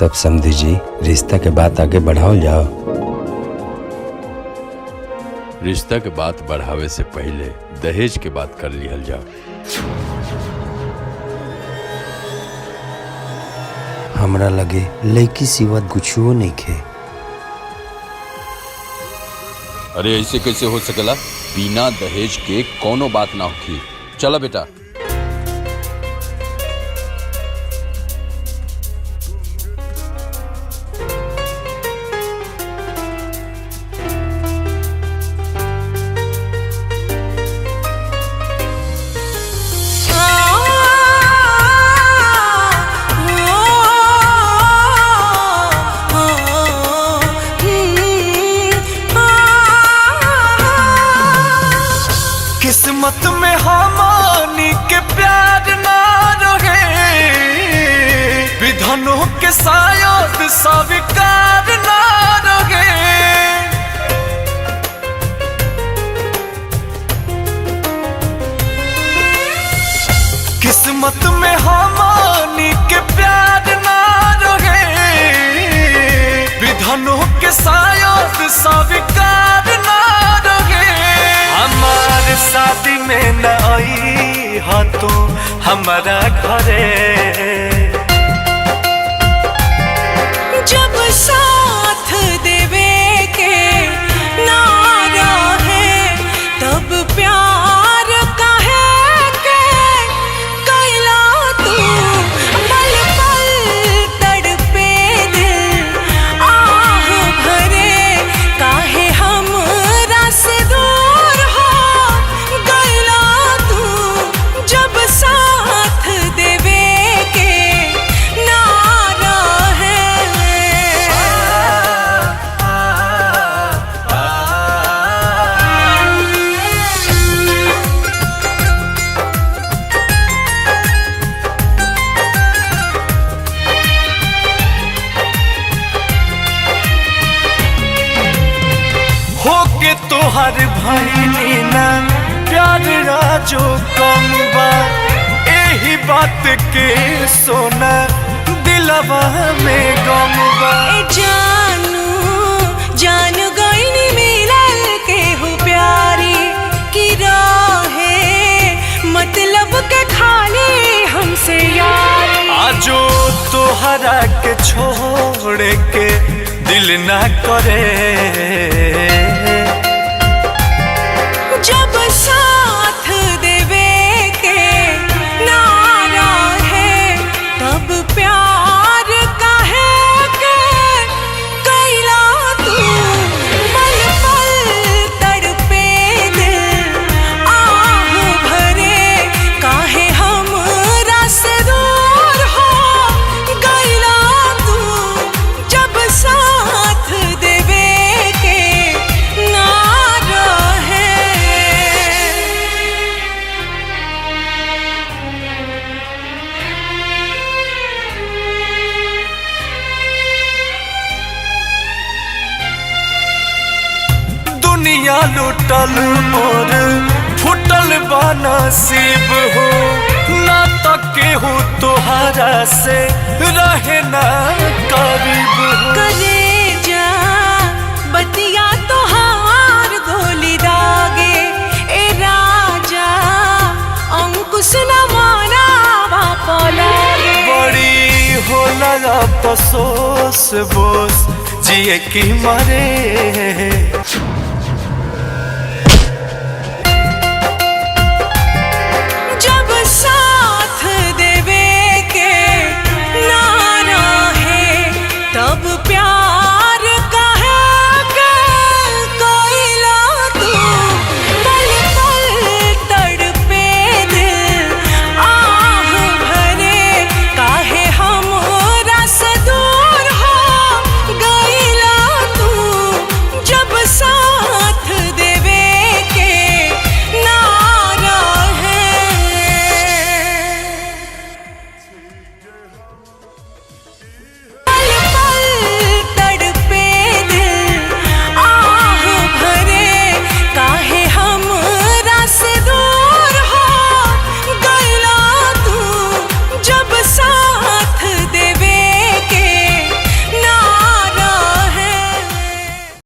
तब समझी जी रिश्ता के बात आगे बढ़ाओ जाओ। रिश्ता के बात बढ़ावे से पहले दहेज के बात कर लिहल जाओ। हमरा लगे लड़की सिवा कुछो नहीं खे। अरे ऐसे कैसे हो सकेला? बिना दहेज के कोनो बात ना होगी। चला बेटा। किस्मत में हमानी के प्यार ना रहे, विधनों के शायद स्वीकार ना रहे। किस्मत में हमानी के प्यार ना रहे, विधनों के शायद स्वीकार ना रहे। हमारे शादी में न आई हा तो हमारा घरे, जब साथ देवे के नारा है तब प्यार काहे के कैला तू। पल पल तड़पे दिल आह भरे, काहे हमरा से दूर हो गइला तू। जब साथ देवे के नारा है। होके तोहर भइली ना प्यार राजो कम बा, एही बात के सोना दिलवा में गम बा। जानू गईनी मिलल के हो प्यारी की राहे, मतलब के खाली हमसे यारी। आजो तोहरा के छोड़ के दिल ना करे, जब साथ देवे के नारा है तब प्यार काहे के कैला तू। पल पल तड़पे दिल आह भरे, काहे हमरा से दूर हो गइला तू। जब साथ देवे के नारा है। दुनिया लुटल मोर फुटल बा नसीब हो, ना तके हो तोहरा से रहे ना करीब हो। कलेजा बतिया तोहार गोली दागे, ए राजा अंकुश न माना बापा लागे। बड़ी होला अफसोस बोस जिए की मरे।